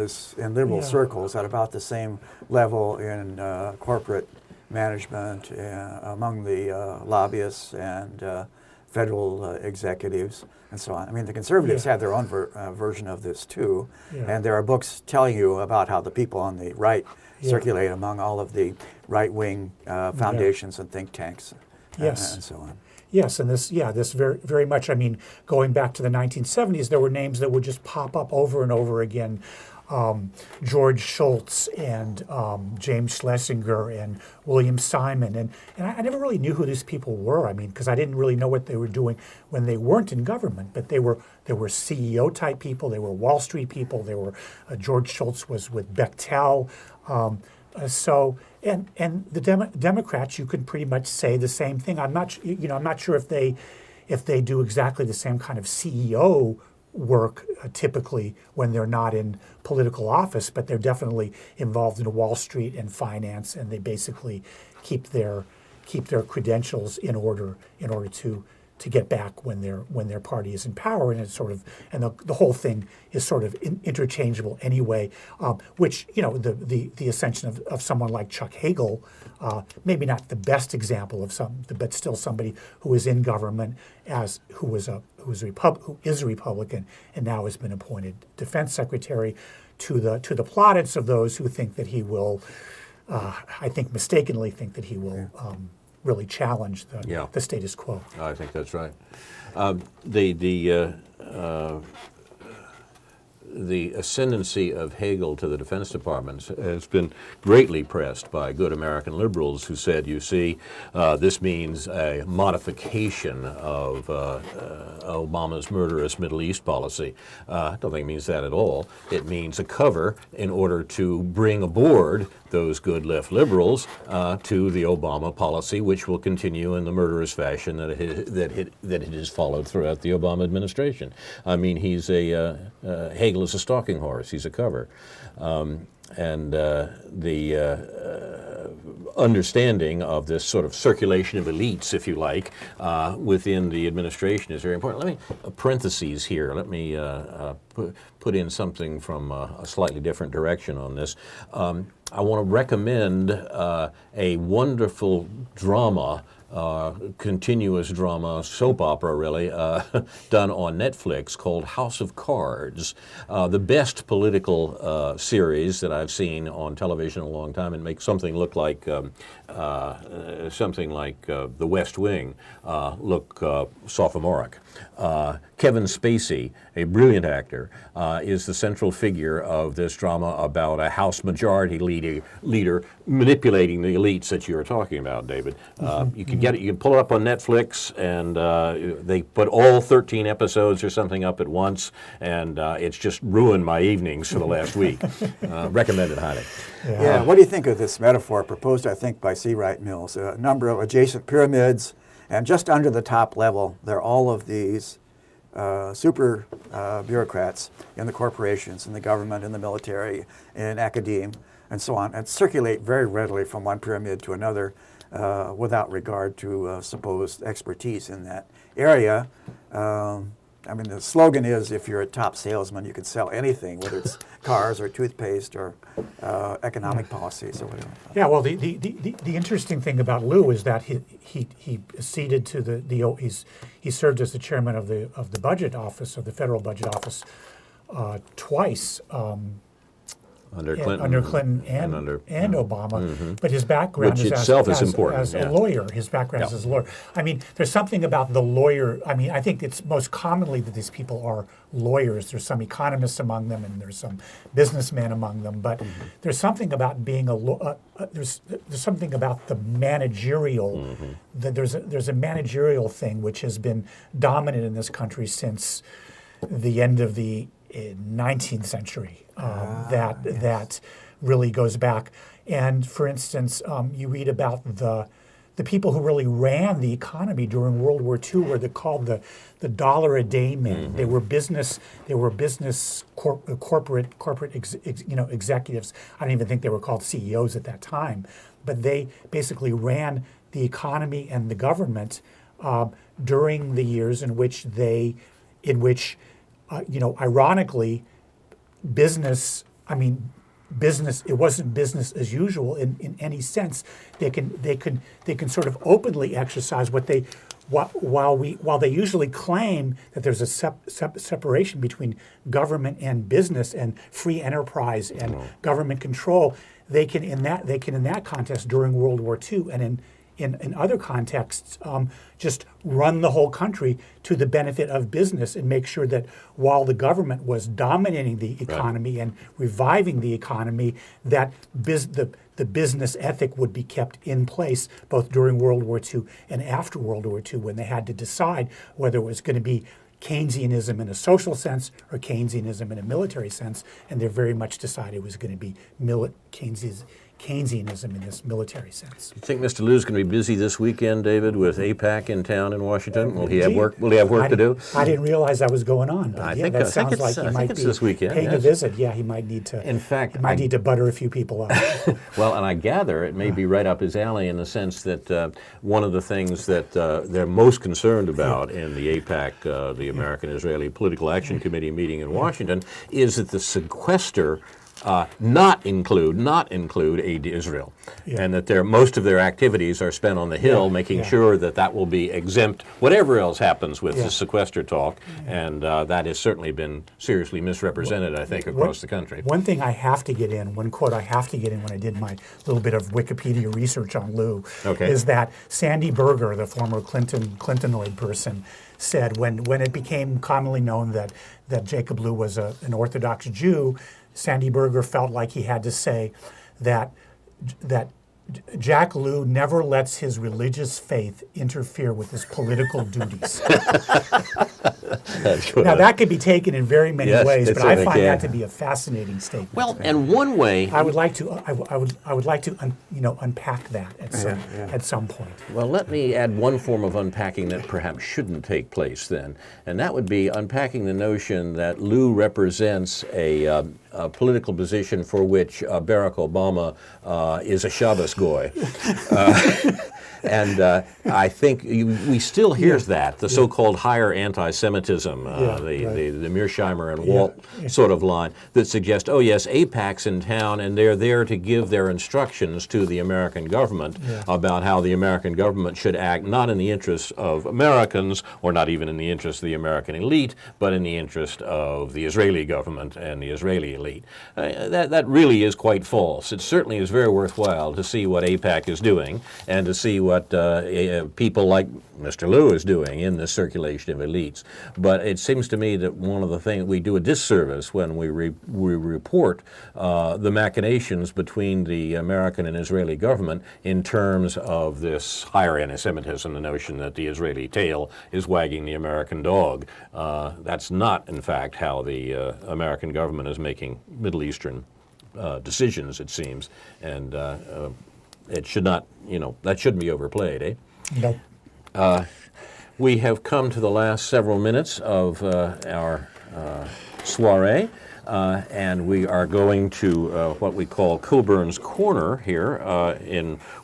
liberal circles at about the same level in corporate management, among the lobbyists and federal executives and so on? I mean, the conservatives have their own version of this too, and there are books telling you about how the people on the right circulate among all of the right-wing foundations and think tanks and so on. Yes, and this very, very much, I mean, going back to the 1970s, there were names that would just pop up over and over again. George Shultz and James Schlesinger and William Simon, and I never really knew who these people were. I mean, because I didn't really know what they were doing when they weren't in government. But they were CEO type people. They were Wall Street people. They were George Shultz was with Bechtel. And the Democrats, you could pretty much say the same thing. I'm not sure if they do exactly the same kind of CEO work typically when they're not in political office, but they're definitely involved in Wall Street and finance, and they basically keep their credentials in order to get back when their party is in power, and it's sort of, and the whole thing is sort of interchangeable anyway. Which, you know, the ascension of someone like Chuck Hagel, maybe not the best example of but still somebody who is in government who is a Republican and now has been appointed defense secretary, to the plaudits of those who think that he will, I think mistakenly think that he will. Really challenge the status quo. I think that's right. The ascendancy of Hagel to the Defense Department has been greatly pressed by good American liberals who said, you see, this means a modification of Obama's murderous Middle East policy. I don't think it means that at all. It means a cover in order to bring aboard those good left liberals to the Obama policy, which will continue in the murderous fashion that it has followed throughout the Obama administration. I mean, Hagel is a stalking horse. He's a cover. And the understanding of this sort of circulation of elites, if you like, within the administration is very important. Let me, parentheses here, let me put in something from a slightly different direction on this. I want to recommend a wonderful drama, continuous drama, soap opera really, done on Netflix called House of Cards. The best political series that I've seen on television in a long time, and makes something look like The West Wing look sophomoric. Kevin Spacey, a brilliant actor, is the central figure of this drama about a House Majority leader manipulating the elites that you were talking about, David. You can pull it up on Netflix, and they put all 13 episodes or something up at once, and it's just ruined my evenings for the last week. Recommended highly. Yeah, what do you think of this metaphor proposed, I think, by C. Wright Mills? A number of adjacent pyramids, and just under the top level, there are all of these super bureaucrats in the corporations, in the government, in the military, in academia, and so on, and circulate very readily from one pyramid to another without regard to supposed expertise in that area. I mean, the slogan is, if you're a top salesman, you can sell anything, whether it's cars or toothpaste or economic policies or whatever. Yeah, well, the interesting thing about Lou is that he acceded to he served as the chairman of the budget office, of the federal budget office, twice. Under Clinton and Obama, but his background which is itself as is important. As a lawyer. His background is as a lawyer. I mean, there's something about the lawyer. I mean, I think it's most commonly that these people are lawyers. There's some economists among them, and there's some businessmen among them. But there's something about being there's something about the managerial. That there's a managerial thing which has been dominant in this country since the end of the 19th century. That really goes back. And for instance, you read about the people who really ran the economy during World War II were called the dollar a day men. They were corporate executives. I don't even think they were called CEOs at that time, but they basically ran the economy and the government during the years in which ironically, business, it wasn't business as usual in any sense. They can sort of openly exercise while they usually claim that there's a separation between government and business and free enterprise and government control. They can in that contest during World War II and in other contexts, just run the whole country to the benefit of business and make sure that while the government was dominating the economy and reviving the economy, that the business ethic would be kept in place both during World War II and after World War II, when they had to decide whether it was going to be Keynesianism in a social sense or Keynesianism in a military sense, and they very much decided it was going to be Keynesianism in this military sense. You think Mr. Liu's going to be busy this weekend, David, with APAC in town in Washington? Will he have work? Will he have work to do? I didn't realize that was going on. But I yeah, think that sounds like he might be this weekend, paying a visit. Yeah, he might need to. In fact, he might need to butter a few people up. Well, and I gather it may be right up his alley in the sense that one of the things that they're most concerned about in the APAC, the American-Israeli Political Action Committee meeting in Washington, is that the sequester not include aid to Israel, and that most of their activities are spent on the Hill, making sure that that will be exempt, whatever else happens with the sequester talk, and that has certainly been seriously misrepresented, I think, across the country. One thing I have to get in, one quote I have to get in when I did my little bit of Wikipedia research on Liu, is that Sandy Berger, the former Clintonoid person, said when it became commonly known that Jacob Liu was an Orthodox Jew, Sandy Berger felt like he had to say that Jack Liu never lets his religious faith interfere with his political duties. Now that could be taken in very many ways, but I find that to be a fascinating statement. Well, and one way I would like to unpack that at some point. Well, let me add one form of unpacking that perhaps shouldn't take place then, and that would be unpacking the notion that Liu represents a political position for which Barack Obama is a Shabbos goy. And I think we still hear that, the so-called higher anti-Semitism, the Mearsheimer and Walt sort of line that suggests, oh yes, AIPAC's in town and they're there to give their instructions to the American government about how the American government should act, not in the interest of Americans or not even in the interest of the American elite, but in the interest of the Israeli government and the Israeli elite. That really is quite false. It certainly is very worthwhile to see what AIPAC is doing and to see what people like Mr. Liu is doing in the circulation of elites. But it seems to me that one of the things we do a disservice when we report the machinations between the American and Israeli government in terms of this higher anti-Semitism, the notion that the Israeli tail is wagging the American dog. That's not, in fact, how the American government is making Middle Eastern decisions, it seems, and it should not, that shouldn't be overplayed, eh? Nope. We have come to the last several minutes of our soiree, and we are going to what we call Coburn's Corner here,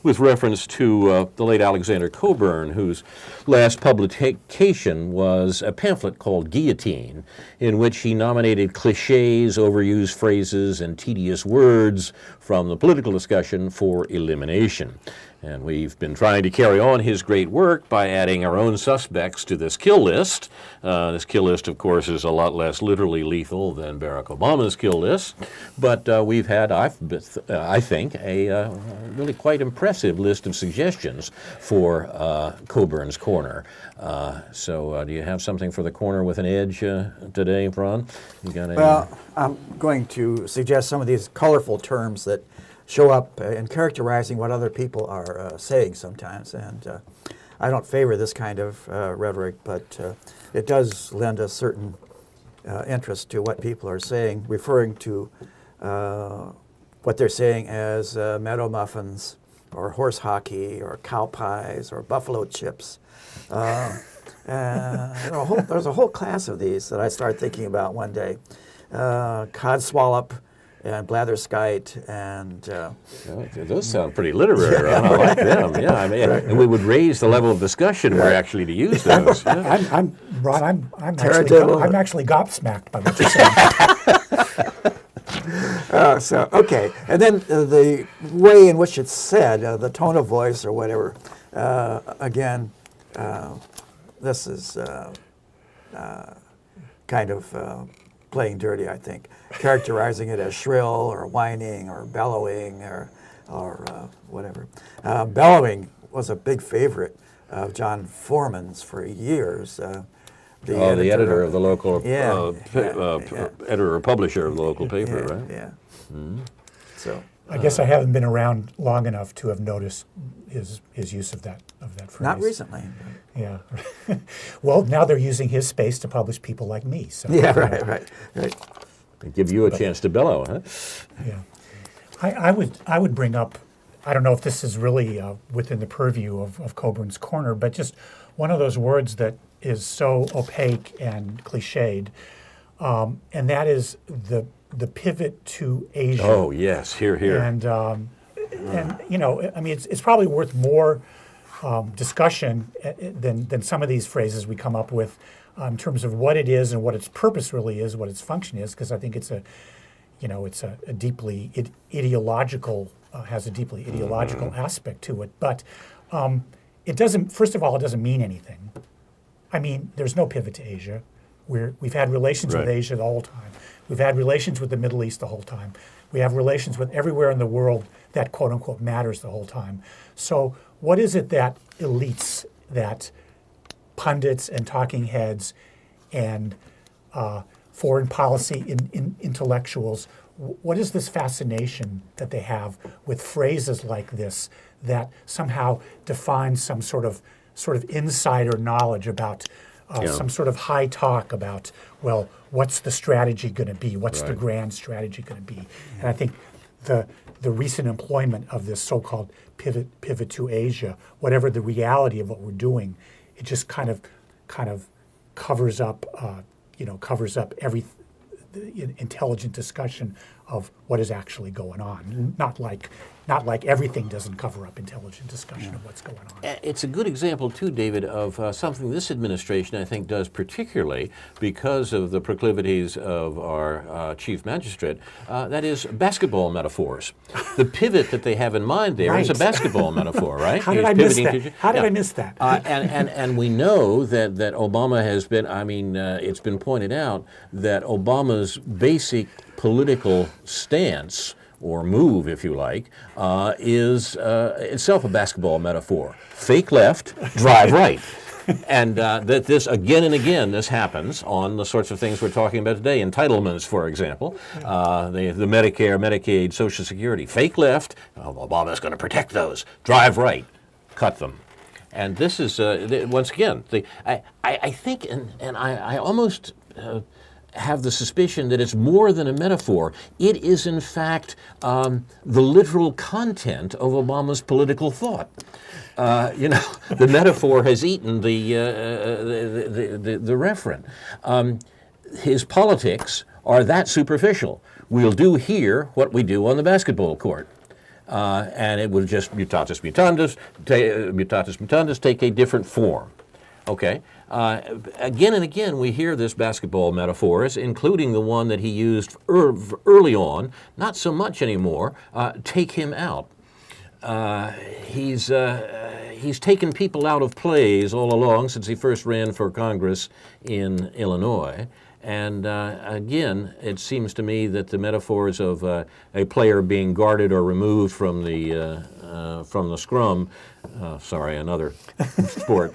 with reference to the late Alexander Coburn, whose last publication was a pamphlet called Guillotine, in which he nominated cliches, overused phrases, and tedious words from the political discussion for elimination. And we've been trying to carry on his great work by adding our own suspects to this kill list. This kill list, of course, is a lot less literally lethal than Barack Obama's kill list. But we've had, I think, a really quite impressive list of suggestions for Coburn's Corner. So do you have something for the corner with an edge today, Ron? You got Well, I'm going to suggest some of these colorful terms that show up in characterizing what other people are saying sometimes. And I don't favor this kind of rhetoric, but it does lend a certain interest to what people are saying, referring to what they're saying as meadow muffins or horse hockey or cow pies or buffalo chips. There's a whole class of these that I started thinking about one day. Codswallop and blatherskite and those sound pretty literary. Ron. I like them. Yeah, I mean, and we would raise the level of discussion we're actually to use those. Yeah. I'm actually gobsmacked by what you're saying. Okay, and then the way in which it's said, the tone of voice or whatever. Again, this is kind of playing dirty, I think, characterizing it as shrill or whining or bellowing or whatever. Bellowing was a big favorite of John Foreman's for years. The editor of the local, editor or publisher of the local paper, yeah, right? Yeah. So I guess I haven't been around long enough to have noticed his use of that phrase. not recently. Yeah. Well, now they're using his space to publish people like me. So Yeah, right. They give you a chance to bellow, huh? Yeah. I would bring up, I don't know if this is really within the purview of Coburn's Corner, but just one of those words that is so opaque and cliched, and that is the pivot to Asia. Oh yes, here. And you know, I mean, it's probably worth more discussion than some of these phrases we come up with in terms of what it is and what its purpose really is, what its function is, because I think it's a deeply ideological, has a deeply ideological aspect to it. But it doesn't. First of all, it doesn't mean anything. I mean, there's no pivot to Asia. We've had relations with Asia the whole time. We've had relations with the Middle East the whole time. We have relations with everywhere in the world that quote unquote matters the whole time. So what is it that elites, that pundits and talking heads and foreign policy intellectuals, what is this fascination that they have with phrases like this that somehow define some sort of insider knowledge about some sort of high talk about, well, what's the strategy going to be? What's the grand strategy going to be? And I think the recent employment of this so-called pivot to Asia, whatever the reality of what we're doing, it just kind of covers up every intelligent discussion of what is actually going on. Not like everything doesn't cover up intelligent discussion of what's going on. It's a good example, too, David, of something this administration, I think, does particularly because of the proclivities of our chief magistrate, that is basketball metaphors. The pivot that they have in mind there is a basketball metaphor, right? How did I miss that? How did I miss that? And we know that Obama has been, it's been pointed out that Obama's basic political stance, or move, if you like, is itself a basketball metaphor. Fake left, drive right. And that this, again and again, this happens on the sorts of things we're talking about today. Entitlements, for example, the Medicare, Medicaid, Social Security. Fake left, Obama's going to protect those. Drive right, cut them. And this is, once again, I think, and I almost have the suspicion that it's more than a metaphor. It is, in fact, the literal content of Obama's political thought. The metaphor has eaten the referent. His politics are that superficial. We'll do here what we do on the basketball court. And it will just mutatis mutandis take a different form. Okay. Again and again, we hear this basketball metaphors, including the one that he used early on, not so much anymore, take him out. He's taken people out of plays all along since he first ran for Congress in Illinois. And again, it seems to me that the metaphors of a player being guarded or removed from the scrum, another sport,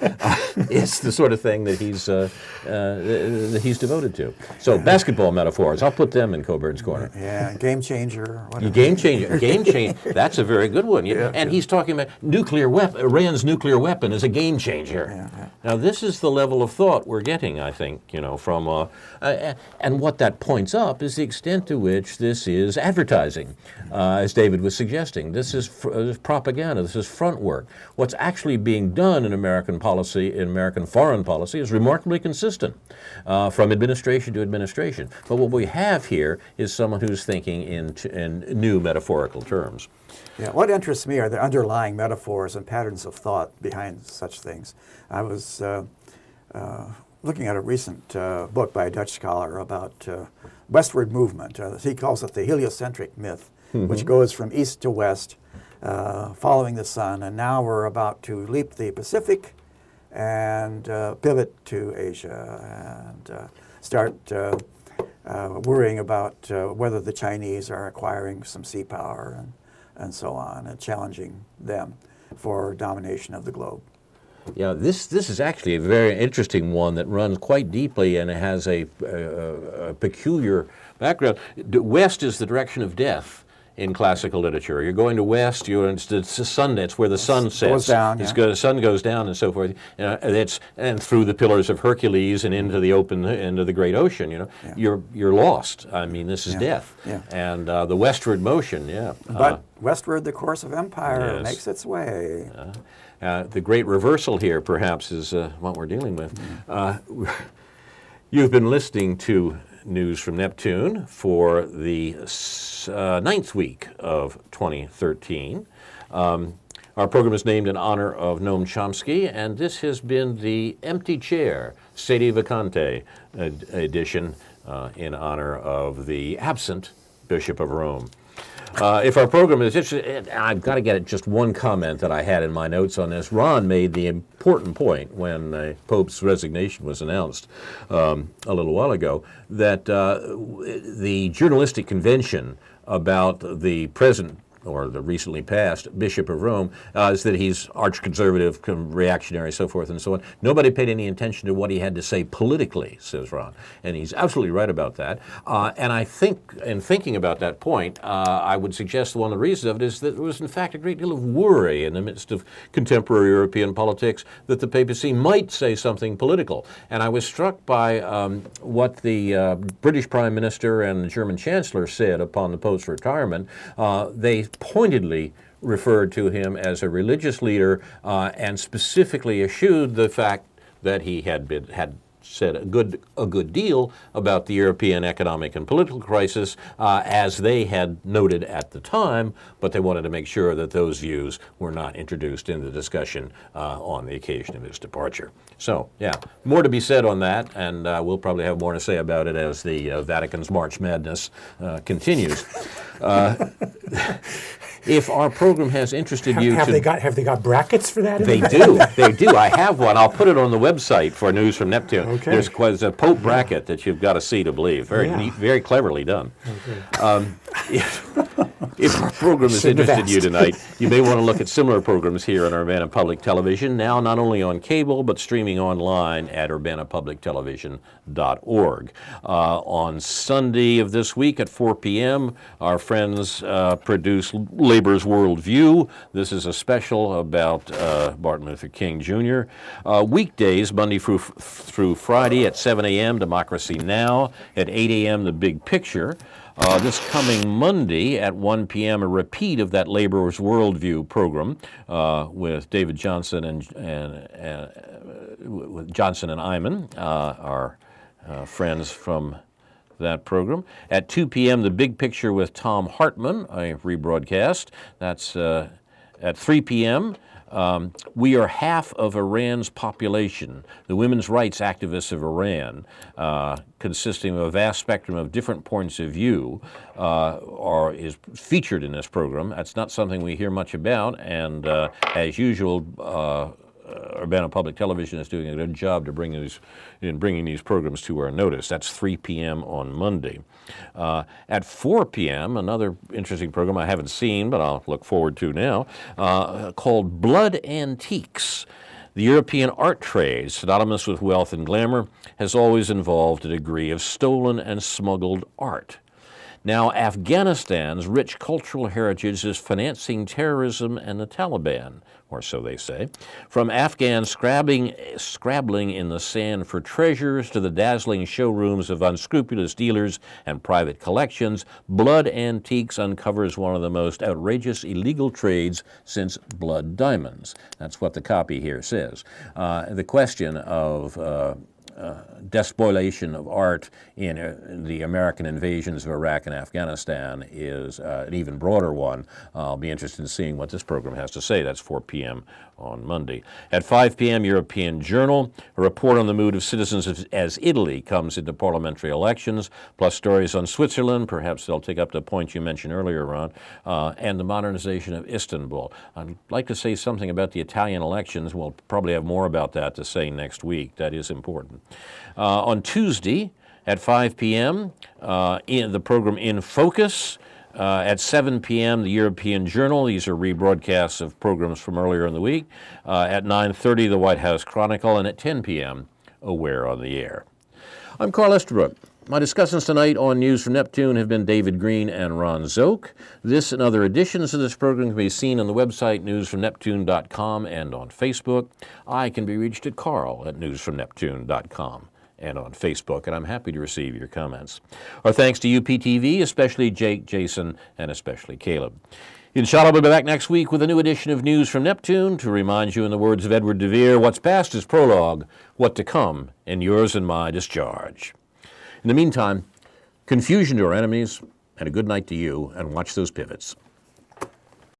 is the sort of thing that he's devoted to. So basketball metaphors, I'll put them in Coburn's Corner. Yeah, game changer. Game changer. That's a very good one. And he's talking about Iran's nuclear weapon is a game changer. Yeah. Now this is the level of thought we're getting, I think, from, and what that points up is the extent to which this is advertising, as David was suggesting. This is propaganda. This is front work. What's actually being done in American policy, in American foreign policy, is remarkably consistent from administration to administration. But what we have here is someone who's thinking in new metaphorical terms. Yeah, what interests me are the underlying metaphors and patterns of thought behind such things. I was looking at a recent book by a Dutch scholar about westward movement. He calls it the heliocentric myth, which goes from east to west, following the sun, and now we're about to leap the Pacific and pivot to Asia and start worrying about whether the Chinese are acquiring some sea power and so on, and challenging them. for domination of the globe. Yeah, this is actually a very interesting one that runs quite deeply, and it has a peculiar background. West is the direction of death in classical literature. You're going to west. It's the sun. It's where the sun sets. Goes down. The sun goes down, and so forth. And through the Pillars of Hercules and into the great ocean. You're lost. I mean, this is death. Yeah. And the westward motion. Yeah. But westward, the course of empire Yes. makes its way. The great reversal here, perhaps, is what we're dealing with. You've been listening to News from Neptune for the 9th week of 2013. Our program is named in honor of Noam Chomsky, and this has been the Empty Chair, Sede Vacante edition in honor of the absent Bishop of Rome. If our program is interesting, I've got to get at just one comment that I had in my notes on this. Ron made the important point when the Pope's resignation was announced a little while ago, that the journalistic convention about the present or the recently passed Bishop of Rome is that he's arch-conservative, reactionary, so forth and so on. Nobody paid any attention to what he had to say politically, says Ron. And he's absolutely right about that. And I think, in thinking about that point, I would suggest one of the reasons of it is that there was, in fact, a great deal of worry in the midst of contemporary European politics that the papacy might say something political. And I was struck by what the British Prime Minister and the German Chancellor said upon the Pope's retirement. They pointedly referred to him as a religious leader and specifically eschewed the fact that he had said a good deal about the European economic and political crisis as they had noted at the time, but they wanted to make sure that those views were not introduced in the discussion on the occasion of his departure. So, yeah, more to be said on that, and we'll probably have more to say about it as the Vatican's March Madness continues. If our program has interested you, have they got brackets for that? They do. They do. I have one. I'll put it on the website for News from Neptune. Okay. There's a Pope bracket that you've got to see to believe. Very neat, very cleverly done. Okay. If our program has interested you tonight, you may want to look at similar programs here on Urbana Public Television, now not only on cable, but streaming online at urbanapublictelevision.org. On Sunday of this week at 4 p.m., our friends produce Labor's Worldview. This is a special about Martin Luther King Jr. Weekdays, Monday through Friday at 7 a.m., Democracy Now! At 8 a.m., The Big Picture. This coming Monday at 1 p.m., a repeat of that Labor's Worldview program with David Johnson and with Johnson and Iman, our friends from that program. At 2 p.m., The Big Picture with Tom Hartman, a rebroadcast. That's at 3 p.m., We Are Half of Iran's Population, the women's rights activists of Iran, consisting of a vast spectrum of different points of view, is featured in this program. That's not something we hear much about, and as usual, Urbana Public Television is doing a good job to bringing these programs to our notice. That's 3 p.m. on Monday. At 4 p.m., another interesting program I haven't seen, but I'll look forward to now, called Blood Antiques. The European art trade, synonymous with wealth and glamour, has always involved a degree of stolen and smuggled art. Now, Afghanistan's rich cultural heritage is financing terrorism and the Taliban, or so they say. From Afghans scrabbling in the sand for treasures to the dazzling showrooms of unscrupulous dealers and private collections, Blood Antiques uncovers one of the most outrageous illegal trades since blood diamonds. That's what the copy here says. The question of despoliation of art in the American invasions of Iraq and Afghanistan is an even broader one. I'll be interested in seeing what this program has to say. That's 4 p.m. on Monday. At 5 p.m., European Journal, a report on the mood of citizens as Italy comes into parliamentary elections, plus stories on Switzerland, perhaps they'll take up the point you mentioned earlier, Ron, and the modernization of Istanbul. I'd like to say something about the Italian elections. We'll probably have more about that to say next week. That is important. On Tuesday at 5 p.m., in the program In Focus, At 7 p.m., the European Journal. These are rebroadcasts of programs from earlier in the week. At 9:30, the White House Chronicle. And at 10 p.m., Aware on the Air. I'm Carl Estabrook. My discussants tonight on News from Neptune have been David Green and Ron Szoke. This and other editions of this program can be seen on the website newsfromneptune.com and on Facebook. I can be reached at carl@newsfromneptune.com and on Facebook, and I'm happy to receive your comments. Our thanks to UPTV, especially Jake, Jason, and especially Caleb. Inshallah, we'll be back next week with a new edition of News from Neptune to remind you, in the words of Edward de Vere, what's past is prologue, what to come in yours and my discharge. In the meantime, confusion to our enemies, and a good night to you, and watch those pivots.